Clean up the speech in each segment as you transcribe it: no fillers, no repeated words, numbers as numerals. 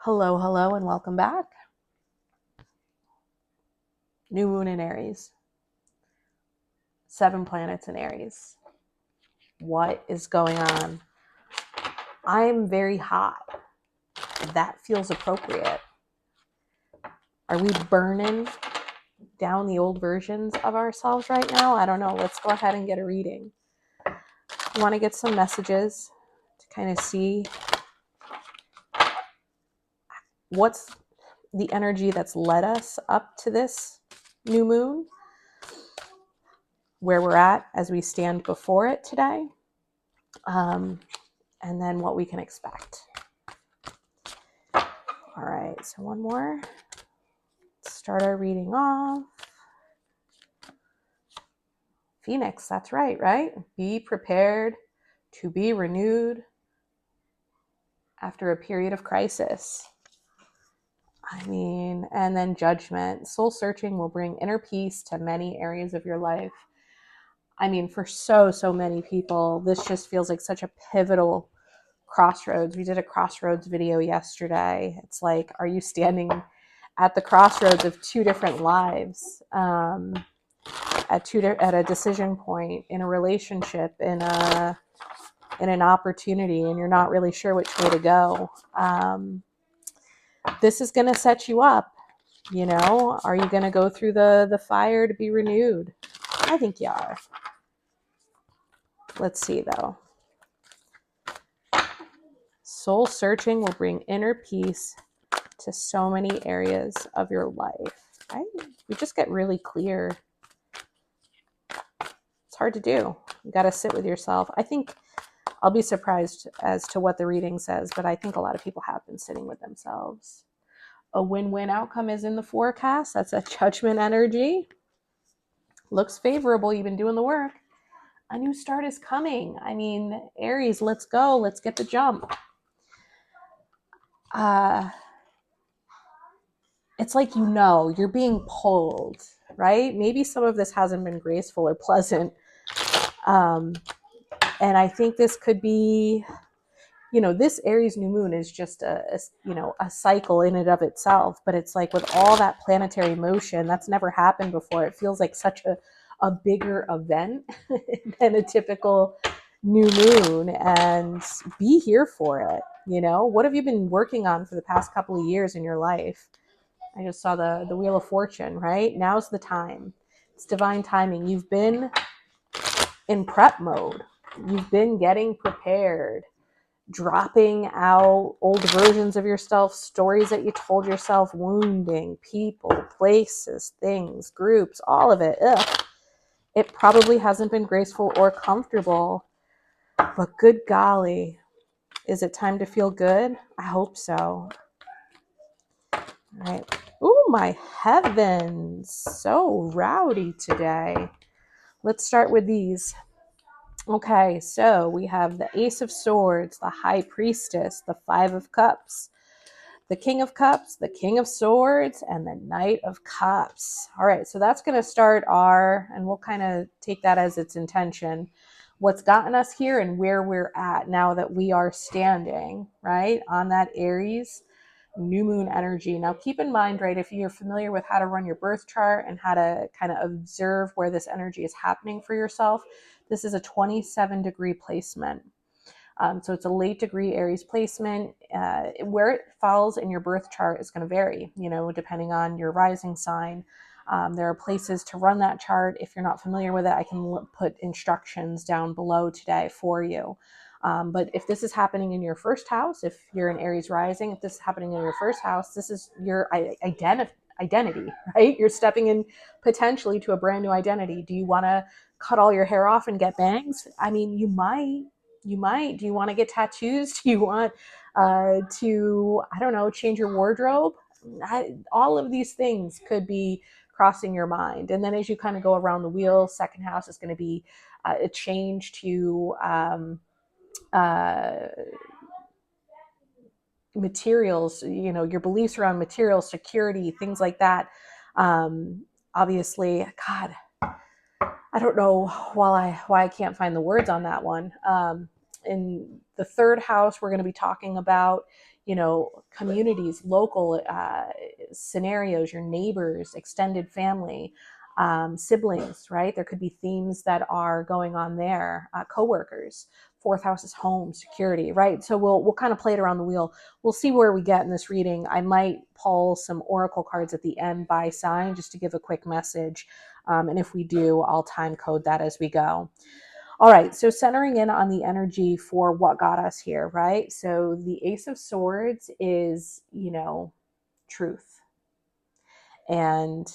Hello, hello, and welcome back. New moon in Aries. 7 planets in Aries. What is going on? I'm very hot. That feels appropriate. Are we burning down the old versions of ourselves right now? I don't know. Let's go ahead and get a reading. I want to get some messages to kind of see what's the energy that's led us up to this new moon, where we're at as we stand before it today, and then what we can expect. All right, so one more. Let's start our reading off. Phoenix, that's right? Be prepared to be renewed after a period of crisis. And then judgment. Soul searching will bring inner peace to many areas of your life. For so many people, this just feels like such a pivotal crossroads. We did a crossroads video yesterday. It's like, are you standing at the crossroads of two different lives, at a decision point, in a relationship, in an opportunity, and you're not really sure which way to go? This is going to set you up. Are you going to go through the fire to be renewed? I think you are. Let's see, though. Soul searching will bring inner peace to so many areas of your life. Right? We just get really clear. It's hard to do. You got to sit with yourself. I think I'll be surprised as to what the reading says, but I think a lot of people have been sitting with themselves. A win-win outcome is in the forecast. That's a judgment energy. Looks favorable. You've been doing the work. A new start is coming. Aries, let's go. Let's get the jump. It's like, you're being pulled, right? Maybe some of this hasn't been graceful or pleasant. And I think this could be, this Aries new moon is just a cycle in and of itself. But it's like, with all that planetary motion, that's never happened before. It feels like such a bigger event than a typical new moon, and be here for it. What have you been working on for the past couple of years in your life? I just saw the Wheel of Fortune, right? Now's the time. It's divine timing. You've been in prep mode. You've been getting prepared, dropping out old versions of yourself, stories that you told yourself, wounding people, places, things, groups, all of it. Ugh. It probably hasn't been graceful or comfortable, but good golly, is it time to feel good? I hope so. All right. Oh, my heavens. So rowdy today. Let's start with these. Okay, so we have the Ace of Swords, the High Priestess, the Five of Cups, the King of Cups, the King of Swords, and the Knight of Cups. All right, so that's going to start and we'll kind of take that as its intention, what's gotten us here and where we're at now that we are standing, right, on that Aries new moon energy. Now, keep in mind, right, if you're familiar with how to run your birth chart and how to kind of observe where this energy is happening for yourself, this is a 27-degree placement. So it's a late degree Aries placement. Where it falls in your birth chart is going to vary, depending on your rising sign. There are places to run that chart. If you're not familiar with it, I can put instructions down below today for you. But if this is happening in your first house, if you're an Aries rising, if this is happening in your first house, this is your identity, right? You're stepping in potentially to a brand new identity. Do you want to cut all your hair off and get bangs? You might. Do you want to get tattoos? Do you want to, I don't know, change your wardrobe? All of these things could be crossing your mind. And then as you kind of go around the wheel, second house is going to be a change to materials, your beliefs around materials, security, things like that. Obviously, God, I don't know why I can't find the words on that one. In the third house, we're going to be talking about, communities, local scenarios, your neighbors, extended family, siblings, right? There could be themes that are going on there, coworkers. Fourth house is home, security, right? So we'll kind of play it around the wheel. We'll see where we get in this reading. I might pull some oracle cards at the end by sign just to give a quick message. And if we do, I'll time code that as we go. All right, so centering in on the energy for what got us here, right? So the Ace of Swords is, truth. And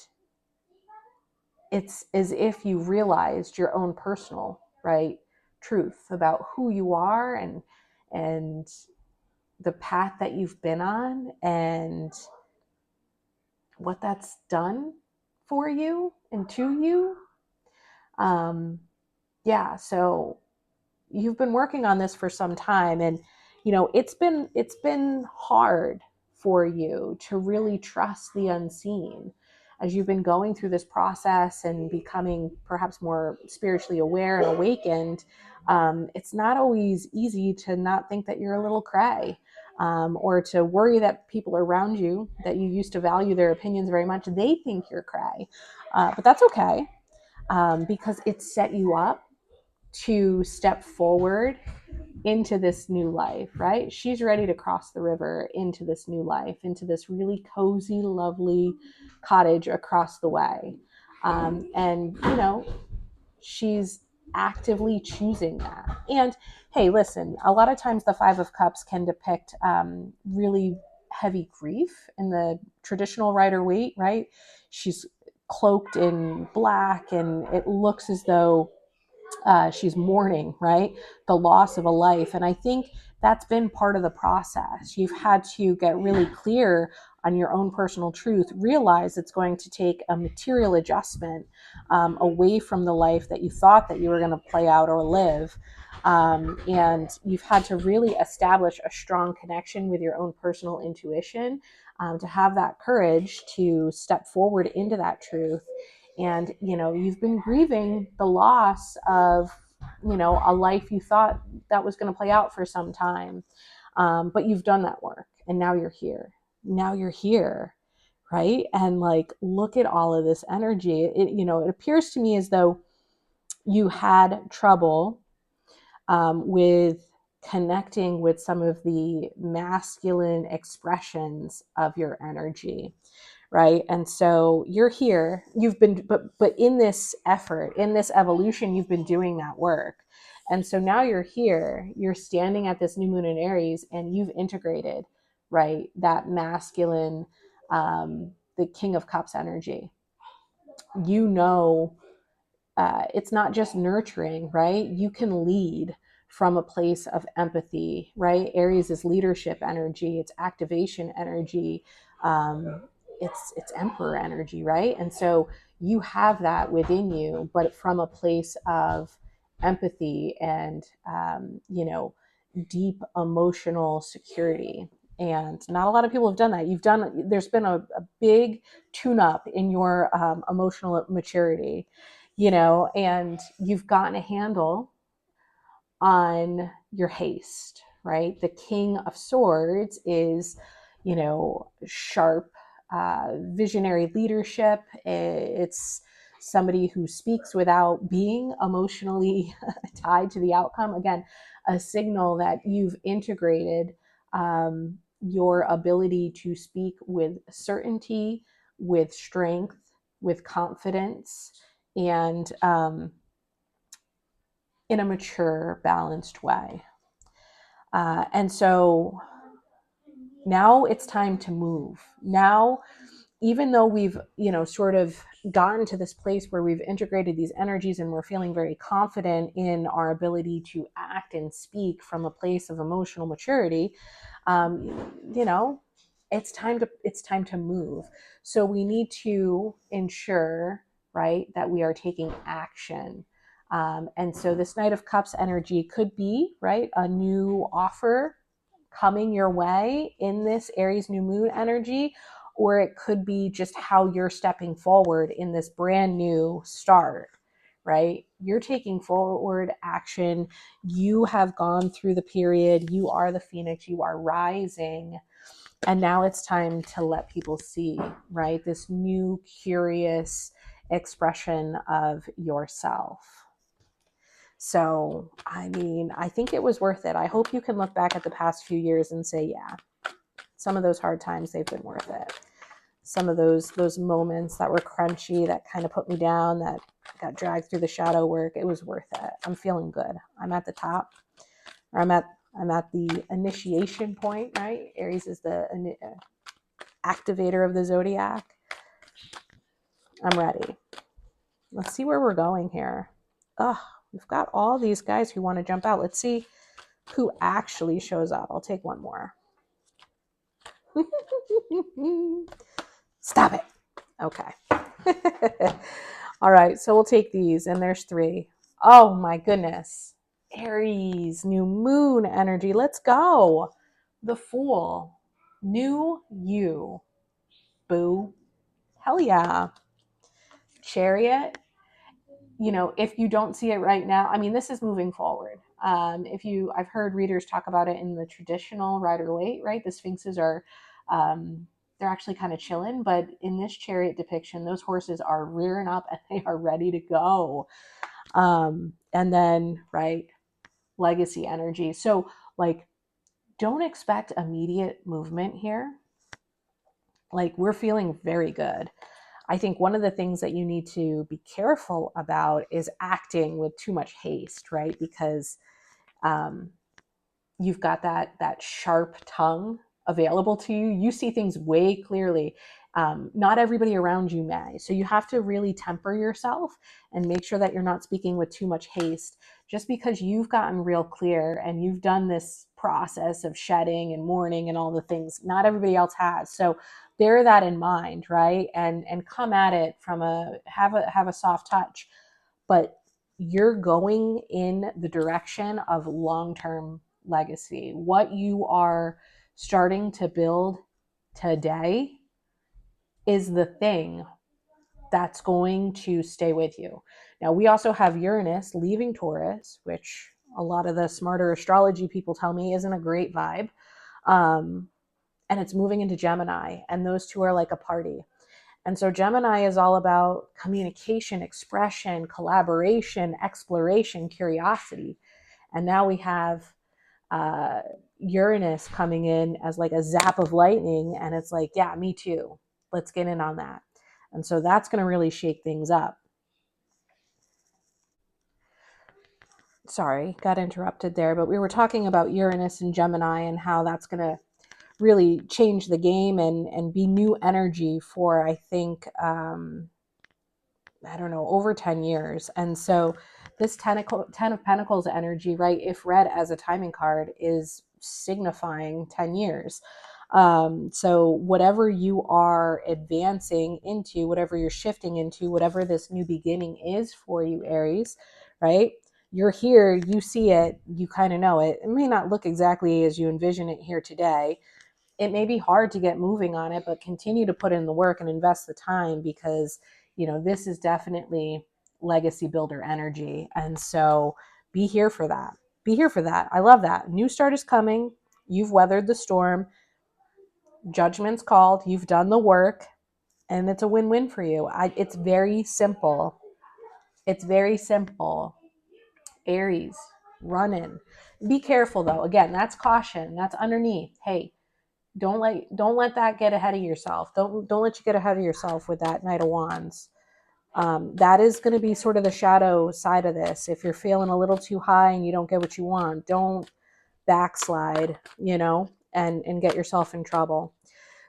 it's as if you realized your own personal, right, truth about who you are and the path that you've been on and what that's done for you and to you. So you've been working on this for some time, and it's been hard for you to really trust the unseen as you've been going through this process and becoming perhaps more spiritually aware and awakened. It's not always easy to not think that you're a little cray, or to worry that people around you that you used to value their opinions very much, they think you're cray. But that's okay, because it set you up to step forward into this new life, right? She's ready to cross the river into this new life, into this really cozy, lovely cottage across the way. And she's actively choosing that. And hey, listen, a lot of times the Five of Cups can depict really heavy grief in the traditional Rider-Waite, right? She's cloaked in black, and it looks as though she's mourning, right? The loss of a life. And I think that's been part of the process. You've had to get really clear on your own personal truth, realize it's going to take a material adjustment away from the life that you thought that you were going to play out or live. And you've had to really establish a strong connection with your own personal intuition, to have that courage to step forward into that truth. And you've been grieving the loss of a life you thought that was going to play out for some time, but you've done that work, and now you're here, right? And look at all of this energy. It appears to me as though you had trouble with connecting with some of the masculine expressions of your energy, right? And so you're here, you've been, but in this effort, in this evolution, you've been doing that work. And so now you're here, you're standing at this new moon in Aries, and you've integrated, right, that masculine, the King of Cups energy. It's not just nurturing, right? You can lead from a place of empathy, right? Aries is leadership energy, it's activation energy, it's emperor energy, right? And so you have that within you, but from a place of empathy and deep emotional security. And not a lot of people have done that. There's been a big tune-up in your emotional maturity, and you've gotten a handle on your haste, right? The King of Swords is, sharp, visionary leadership. It's somebody who speaks without being emotionally tied to the outcome. Again, a signal that you've integrated your ability to speak with certainty, with strength, with confidence, and in a mature, balanced way. And so now it's time to move. Now, even though we've, sort of gotten to this place where we've integrated these energies and we're feeling very confident in our ability to act and speak from a place of emotional maturity, it's time to move. So we need to ensure, right, that we are taking action. And so this Knight of Cups energy could be, right, a new offer coming your way in this Aries New Moon energy, or it could be just how you're stepping forward in this brand new start, right? You're taking forward action. You have gone through the period. You are the phoenix. You are rising. And now it's time to let people see, right? This new, curious expression of yourself. So, I mean, I think it was worth it. I hope you can look back at the past few years and say, yeah, some of those hard times, they've been worth it. Some of those moments that were crunchy, that kind of put me down, that got dragged through the shadow work, it was worth it. I'm feeling good. I'm at the top, or I'm at the initiation point, right? Aries is the activator of the zodiac. I'm ready. Let's see where we're going here. Oh, we've got all these guys who want to jump out. Let's see who actually shows up. I'll take one more. Stop it. Okay. All right, so we'll take these, and there's 3. Oh my goodness. Aries, new moon energy. Let's go. The Fool. New you. Boo. Hell yeah. Chariot. You know, if you don't see it right now, I mean, this is moving forward. I've heard readers talk about it in the traditional Rider-Waite, right? The Sphinxes are, they're actually kind of chilling, but in this chariot depiction, those horses are rearing up and they are ready to go. And then, right, legacy energy. So, like, don't expect immediate movement here. Like, we're feeling very good. I think one of the things that you need to be careful about is acting with too much haste, right? Because you've got that sharp tongue available to you. You see things way clearly. Not everybody around you may. So you have to really temper yourself and make sure that you're not speaking with too much haste. Just because you've gotten real clear and you've done this process of shedding and mourning and all the things, not everybody else has. So bear that in mind, right? And come at it from have a soft touch, but you're going in the direction of long-term legacy. What you are starting to build today is the thing that's going to stay with you. Now, we also have Uranus leaving Taurus, which a lot of the smarter astrology people tell me isn't a great vibe. And it's moving into Gemini, and those two are like a party. And so Gemini is all about communication, expression, collaboration, exploration, curiosity. And now we have Uranus coming in as like a zap of lightning, and it's like, yeah, me too. Let's get in on that. And so that's going to really shake things up. Sorry, got interrupted there, but we were talking about Uranus and Gemini and how that's going to really change the game and be new energy for, I think, I don't know, over 10 years. And so this 10 of Pentacles energy, right, if read as a timing card, is signifying 10 years. So whatever you are advancing into, whatever you're shifting into, whatever this new beginning is for you, Aries, right? You're here, you see it, you kind of know it. It may not look exactly as you envision it here today. It may be hard to get moving on it, but continue to put in the work and invest the time, because, you know, this is definitely legacy builder energy. And so be here for that. Be here for that. I love that. New start is coming. You've weathered the storm. Judgment's called. You've done the work, and it's a win-win for you. It's very simple. It's very simple. Aries, run in. Be careful though. Again, that's caution. That's underneath. Hey, don't let that get ahead of yourself. Don't let you get ahead of yourself with that Knight of Wands. That is going to be sort of the shadow side of this. If you're feeling a little too high and you don't get what you want, don't backslide, and get yourself in trouble.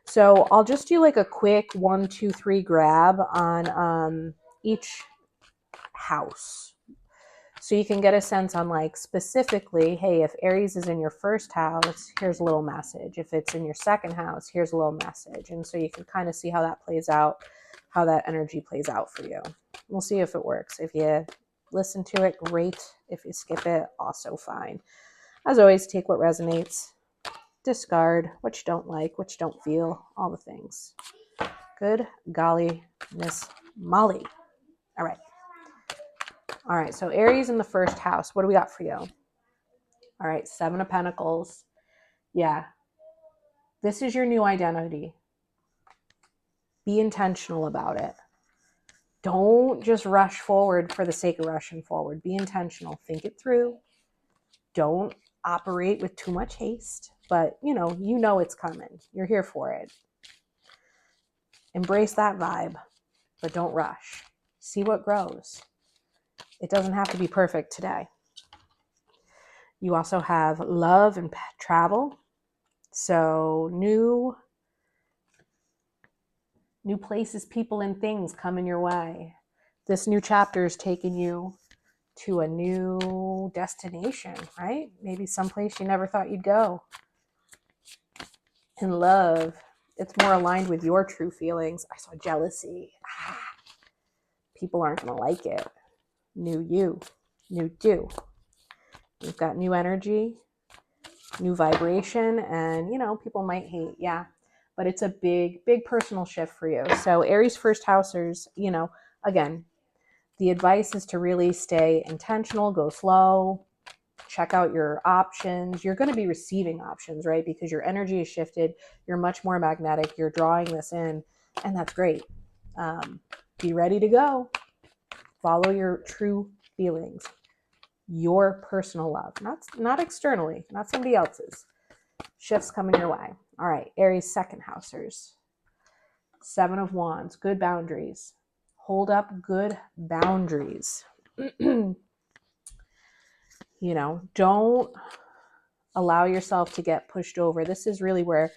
So I'll just do like a quick 1, 2, 3 grab on each house. So you can get a sense on, like, specifically, hey, if Aries is in your first house, here's a little message. If it's in your second house, here's a little message. And so you can kind of see how that plays out, how that energy plays out for you. We'll see if it works. If you listen to it, great. If you skip it, also fine. As always, take what resonates, discard what you don't like, what you don't feel, all the things. Good golly, Miss Molly. All right. All right, so Aries in the first house. What do we got for you? All right, Seven of Pentacles. Yeah, this is your new identity. Be intentional about it. Don't just rush forward for the sake of rushing forward. Be intentional. Think it through. Don't operate with too much haste, but you know it's coming. You're here for it. Embrace that vibe, but don't rush. See what grows. It doesn't have to be perfect today. You also have love and travel. So new places, people, and things coming your way. This new chapter is taking you to a new destination, right? Maybe someplace you never thought you'd go. In love, it's more aligned with your true feelings. I saw jealousy. People aren't going to like it. New you, new do. You've got new energy, new vibration, and people might hate, yeah, but it's a big personal shift for you. So Aries first housers, again, the advice is to really stay intentional, go slow, check out your options. You're going to be receiving options, right? Because your energy is shifted. You're much more magnetic. You're drawing this in, and that's great. Be ready to go. Follow your true feelings, your personal love, not externally, not somebody else's. Shifts coming your way. All right, Aries second housers. Seven of Wands, good boundaries. Hold up good boundaries. Don't allow yourself to get pushed over. This is really where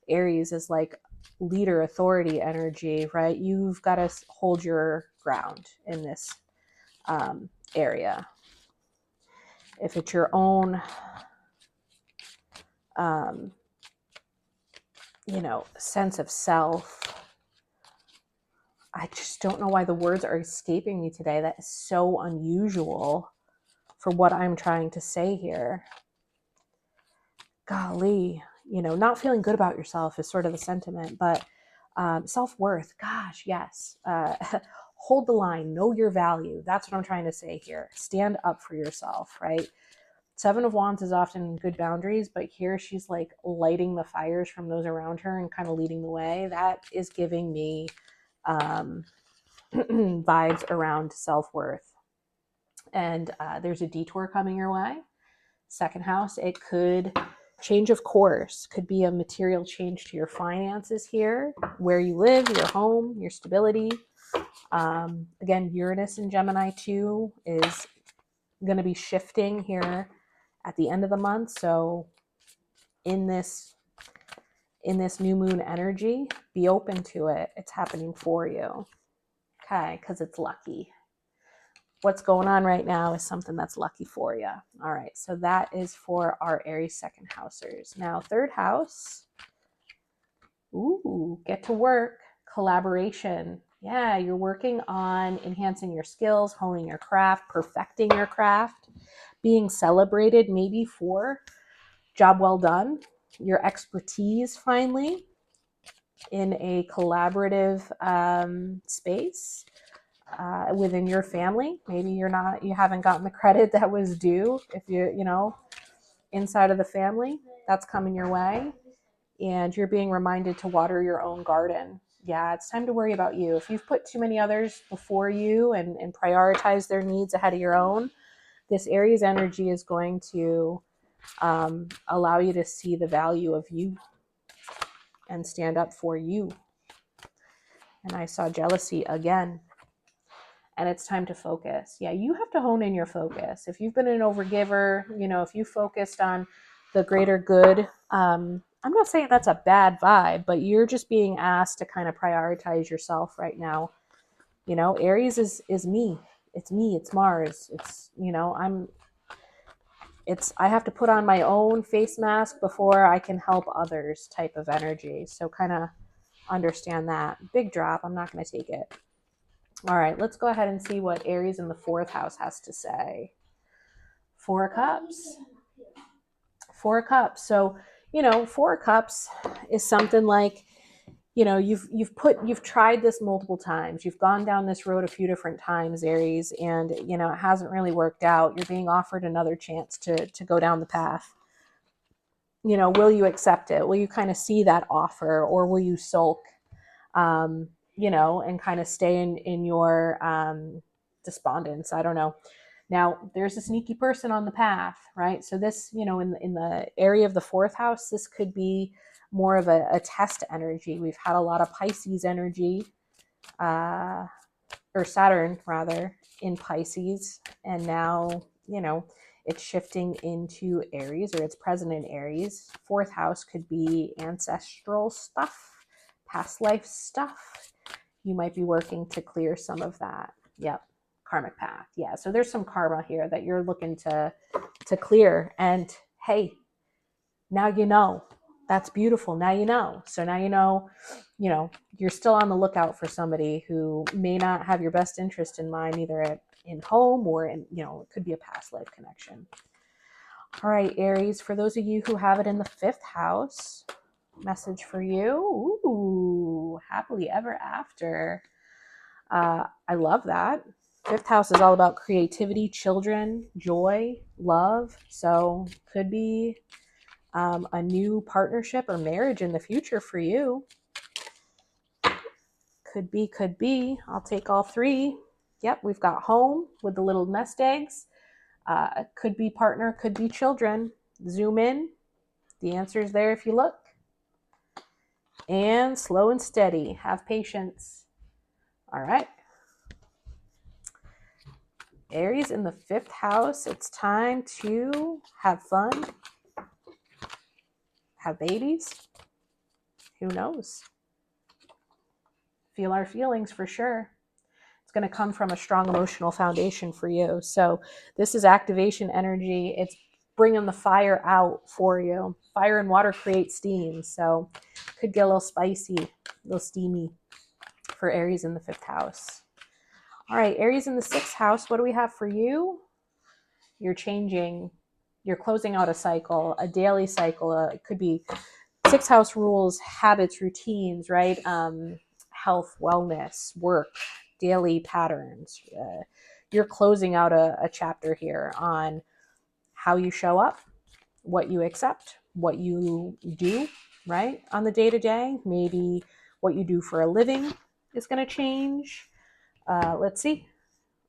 Aries is like leader, authority energy, right? You've got to hold your ground in this area. If it's your own, sense of self, I just don't know why the words are escaping me today. That is so unusual for what I'm trying to say here. Golly, not feeling good about yourself is sort of the sentiment, but self-worth, gosh, yes. Hold the line, know your value. That's what I'm trying to say here. Stand up for yourself, right? Seven of Wands is often good boundaries, but here she's like lighting the fires from those around her and kind of leading the way. That is giving me vibes around self-worth. And there's a detour coming your way. Second house, it could change of course, could be a material change to your finances here, where you live, your home, your stability. Again, Uranus in Gemini too is going to be shifting here at the end of the month. So in this new moon energy, be open to it. It's happening for you. Okay, because it's lucky. What's going on right now is something that's lucky for you. All right, so that is for our Aries second housers. Now, third house. Ooh, get to work. Collaboration. Yeah, you're working on enhancing your skills, honing your craft, perfecting your craft, being celebrated maybe for job well done, your expertise finally in a collaborative space. Within your family, maybe you haven't gotten the credit that was due. If inside of the family, that's coming your way, and you're being reminded to water your own garden. Yeah, it's time to worry about you. If you've put too many others before you and prioritize their needs ahead of your own, this Aries energy is going to allow you to see the value of you and stand up for you. And I saw jealousy again. And it's time to focus. Yeah, you have to hone in your focus. If you've been an overgiver, if you focused on the greater good, I'm not saying that's a bad vibe, but you're just being asked to kind of prioritize yourself right now. Aries is me. It's me. It's Mars. It's, I have to put on my own face mask before I can help others type of energy. So kind of understand that. Big drop. I'm not going to take it. All right, let's go ahead and see what Aries in the fourth house has to say. Four of Cups. Four of Cups. So, Four of Cups is something like, you've tried this multiple times. You've gone down this road a few different times, Aries, and it hasn't really worked out. You're being offered another chance to go down the path. Will you accept it? Will you kind of see that offer, or will you sulk, and kind of stay in your despondence? I don't know. Now, there's a sneaky person on the path, right? So this, in the area of the fourth house, this could be more of a test energy. We've had a lot of Pisces energy, or Saturn rather, in Pisces, and now, it's shifting into Aries, or it's present in Aries. Fourth house could be ancestral stuff, past life stuff. You might be working to clear some of that. Yep. Karmic path. Yeah. So there's some karma here that you're looking to clear. And hey, now that's beautiful. Now So now you're still on the lookout for somebody who may not have your best interest in mind, either in home or in, it could be a past life connection. All right, Aries, for those of you who have it in the fifth house, message for you. Ooh, happily ever after. I love that. Fifth house is all about creativity, children, joy, love. So could be a new partnership or marriage in the future for you. Could be. I'll take all three. Yep, we've got home with the little nest eggs. Could be partner, could be children. Zoom in. The answer is there if you look. And slow and steady. Have patience. All right. Aries in the fifth house. It's time to have fun. Have babies. Who knows? Feel our feelings for sure. It's going to come from a strong emotional foundation for you. So this is activation energy. It's bringing the fire out for you. Fire and water create steam. So could get a little spicy, a little steamy for Aries in the fifth house. All right, Aries in the sixth house. What do we have for you? You're changing. You're closing out a cycle, a daily cycle. It could be sixth house rules, habits, routines, right? Health, wellness, work, daily patterns. You're closing out a chapter here on how you show up, what you accept, what you do, right? On the day-to-day, maybe what you do for a living is going to change. Let's see.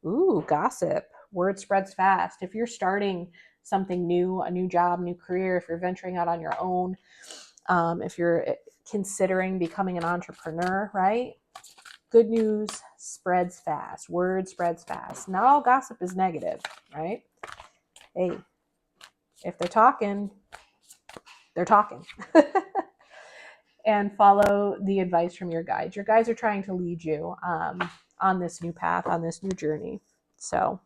Ooh, gossip. Word spreads fast. If you're starting something new, a new job, new career, if you're venturing out on your own, if you're considering becoming an entrepreneur, right? Good news spreads fast. Word spreads fast. Not all gossip is negative, right? Hey, if they're talking, they're talking. And follow the advice from your guides. Your guides are trying to lead you on this new path, on this new journey. So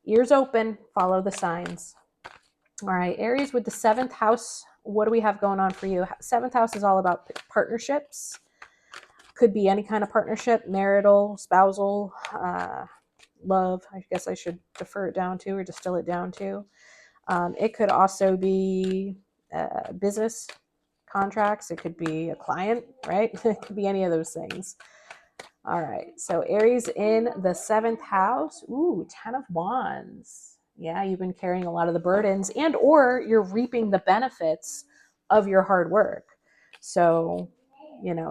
ears open, follow the signs. All right, Aries with the seventh house. What do we have going on for you? Seventh house is all about partnerships. Could be any kind of partnership, marital, spousal, love. I guess I should defer it down to, or distill it down to. It could also be business contracts. It could be a client, right? It could be any of those things. All right. So Aries in the seventh house. Ooh, 10 of Wands. Yeah, you've been carrying a lot of the burdens, and or you're reaping the benefits of your hard work. So,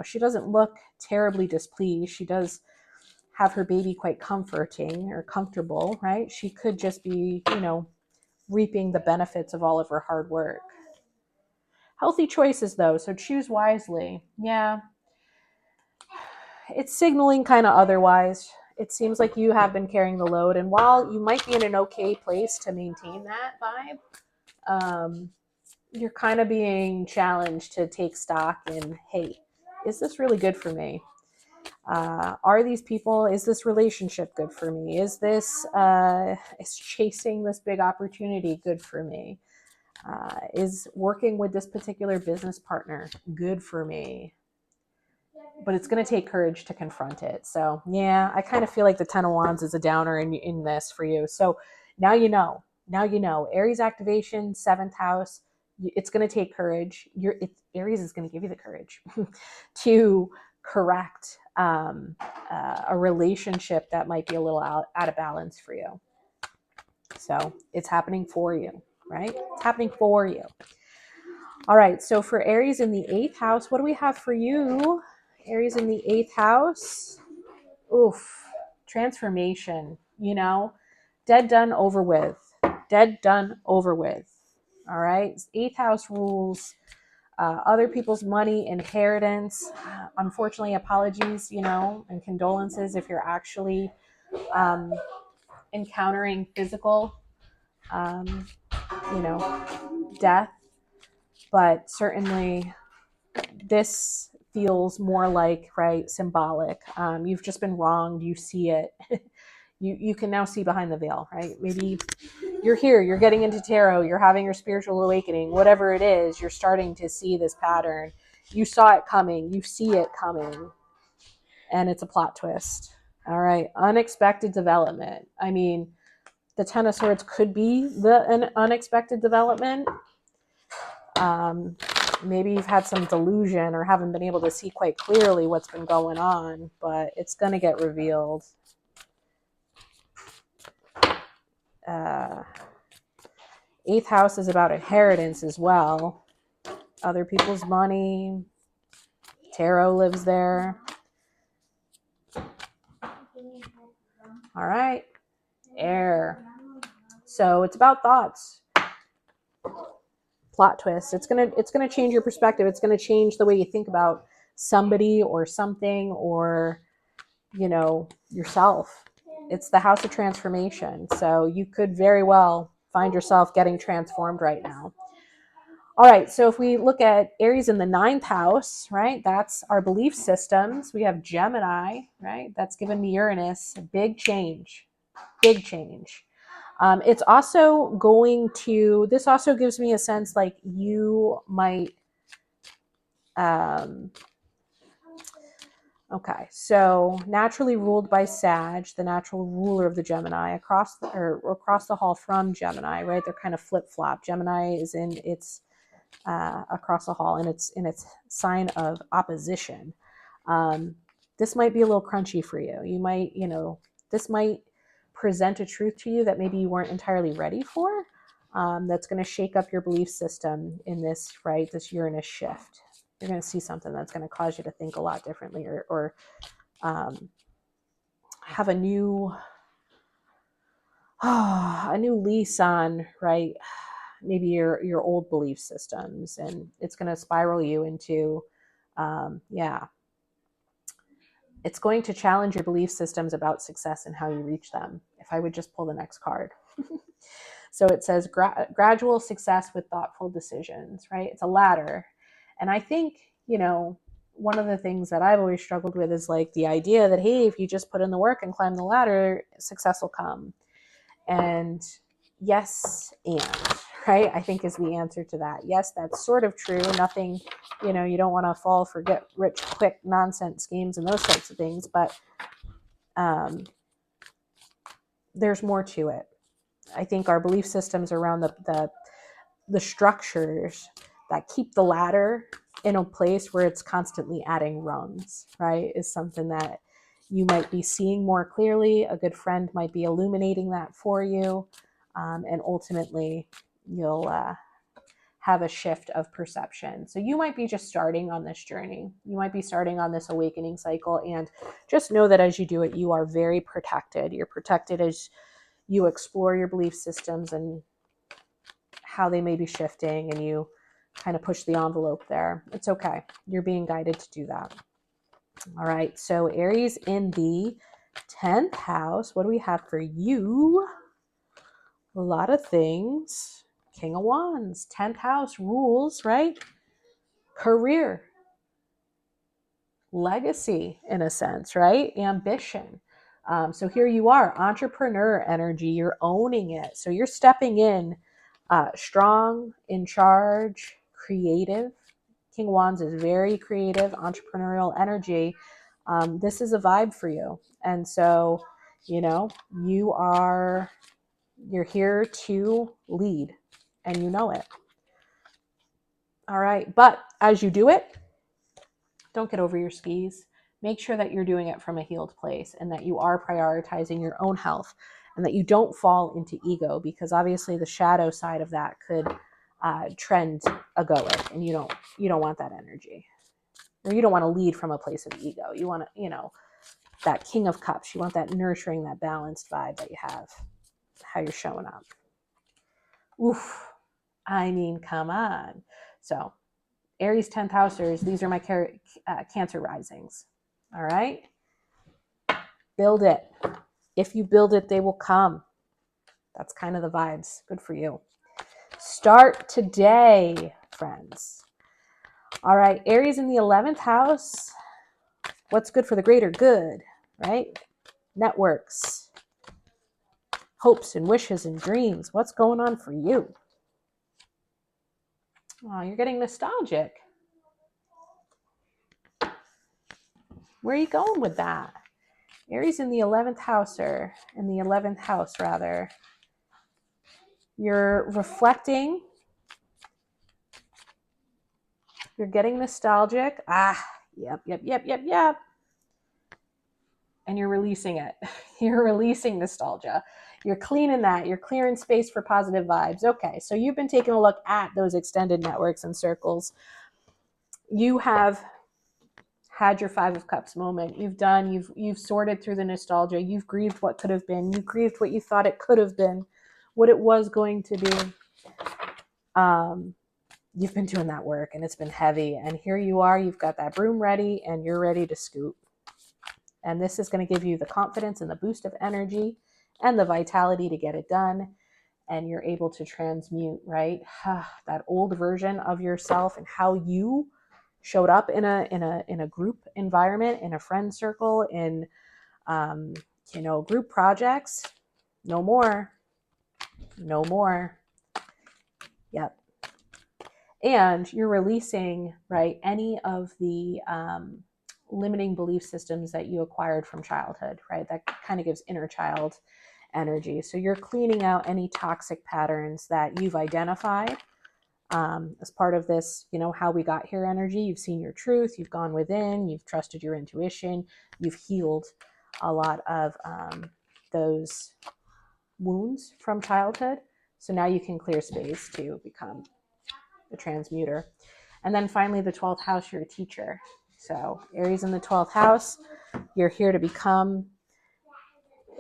she doesn't look terribly displeased. She does have her baby quite comforting or comfortable, right? She could just be, reaping the benefits of all of her hard work. Healthy choices, though, so choose wisely. Yeah. It's signaling kind of otherwise. It seems like you have been carrying the load, and while you might be in an okay place to maintain that vibe, you're kind of being challenged to take stock in, hey, is this really good for me? Is this relationship good for me? Is chasing this big opportunity good for me? Is working with this particular business partner good for me? But it's going to take courage to confront it. So yeah, I kind of feel like the 10 of Wands is a downer in this for you. So now you know. Aries activation, seventh house. It's going to take courage. Aries is going to give you the courage to correct a relationship that might be a little out of balance for you. So it's happening for you, right? It's happening for you. All right. So for Aries in the 8th house, what do we have for you? Aries in the 8th house. Oof. Transformation, dead, done, over with. Dead, done, over with. All right. 8th house rules other people's money, inheritance. Unfortunately, apologies, and condolences if you're actually encountering physical, death. But certainly this feels more like, right, symbolic. You've just been wronged. You see it. You can now see behind the veil, right? Maybe you're here, you're getting into tarot, you're having your spiritual awakening, whatever it is, you're starting to see this pattern. You saw it coming, you see it coming, and it's a plot twist. All right, unexpected development. I mean, the Ten of Swords could be an unexpected development. Maybe you've had some delusion or haven't been able to see quite clearly what's been going on, but it's going to get revealed. 8th house is about inheritance as well. Other people's money. Tarot lives there. All right. Air. So it's about thoughts. Plot twist. It's gonna change your perspective. It's gonna change the way you think about somebody or something or yourself. It's the house of transformation. So you could very well find yourself getting transformed right now. All right, so if we look at Aries in the 9th house, right, that's our belief systems. We have Gemini, right, that's given me Uranus, a big change, big change. It's also going to, this also gives me a sense like you might, okay, so naturally ruled by Sag, the natural ruler of the Gemini, across the hall from Gemini, right? They're kind of flip-flop. Gemini is in its across the hall, and it's in its sign of opposition. This might be a little crunchy for you. You might, this might present a truth to you that maybe you weren't entirely ready for. That's going to shake up your belief system in this, right? This Uranus shift. You're going to see something that's going to cause you to think a lot differently, or have a new lease on, right? Maybe your old belief systems, and it's going to spiral you into, it's going to challenge your belief systems about success and how you reach them. If I would just pull the next card. So it says gradual success with thoughtful decisions, right? It's a ladder. And I think, one of the things that I've always struggled with is like the idea that, hey, if you just put in the work and climb the ladder, success will come. And yes, and right, I think is the answer to that. Yes, that's sort of true. Nothing, you don't want to fall for get rich quick nonsense schemes and those types of things, but there's more to it. I think our belief systems around the structures that keep the ladder in a place where it's constantly adding rungs, right, is something that you might be seeing more clearly. A good friend might be illuminating that for you. And ultimately, you'll have a shift of perception. So you might be just starting on this journey. You might be starting on this awakening cycle. And just know that as you do it, you are very protected. You're protected as you explore your belief systems and how they may be shifting, and you kind of push the envelope there. It's okay. You're being guided to do that. All right. So Aries in the 10th house, what do we have for you? A lot of things. King of Wands, 10th house rules, right? Career, legacy in a sense, right? Ambition. So here you are, entrepreneur energy. You're owning it. So you're stepping in strong, in charge, creative. King of Wands is very creative, entrepreneurial energy. This is a vibe for you. And so, you're here to lead, and you know it. All right. But as you do it, don't get over your skis. Make sure that you're doing it from a healed place and that you are prioritizing your own health and that you don't fall into ego, because obviously the shadow side of that could trend egoic, and you don't want that energy, or you don't want to lead from a place of ego. You want to, that King of Cups. You want that nurturing, that balanced vibe that you have, how you're showing up. Oof. I mean, come on. So Aries 10th housers, these are my Cancer risings. All right? Build it. If you build it, they will come. That's kind of the vibes. Good for you. Start today, friends. All right, Aries in the 11th house. What's good for the greater good, right? Networks, hopes and wishes and dreams. What's going on for you? Oh, you're getting nostalgic. Where are you going with that? Aries in the 11th house, or in the 11th house, rather. You're reflecting. You're getting nostalgic. Yep. And you're releasing it. You're releasing nostalgia. You're cleaning that. You're clearing space for positive vibes. Okay, so you've been taking a look at those extended networks and circles. You have had your 5 of Cups moment. You've sorted through the nostalgia. You've grieved what could have been. You grieved what you thought it could have been, what it was going to be. You've been doing that work, and it's been heavy. And here you are. You've got that broom ready, and you're ready to scoop. And this is going to give you the confidence and the boost of energy and the vitality to get it done. And you're able to transmute, right? That old version of yourself and how you showed up in a group environment, in a friend circle, in group projects. No more. Yep. And you're releasing, right, any of the limiting belief systems that you acquired from childhood, right? That kind of gives inner child energy. So you're cleaning out any toxic patterns that you've identified as part of this, how we got here energy. You've seen your truth, you've gone within, you've trusted your intuition, you've healed a lot of those wounds from childhood. So now you can clear space to become the transmuter. And then finally, the 12th house, you're a teacher. So Aries in the 12th house, you're here to become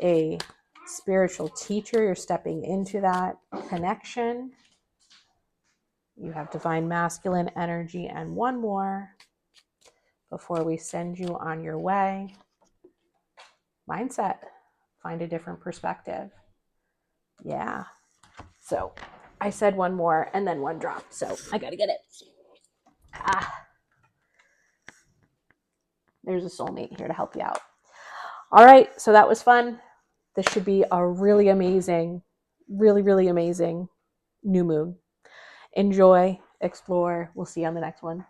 a spiritual teacher. You're stepping into that connection. You have divine masculine energy. And one more before we send you on your way. Mindset. Find a different perspective. Yeah. So I said one more and then one dropped. So I got to get it. There's a soulmate here to help you out. All right. So that was fun. This should be a really amazing, really amazing new moon. Enjoy, explore. We'll see you on the next one.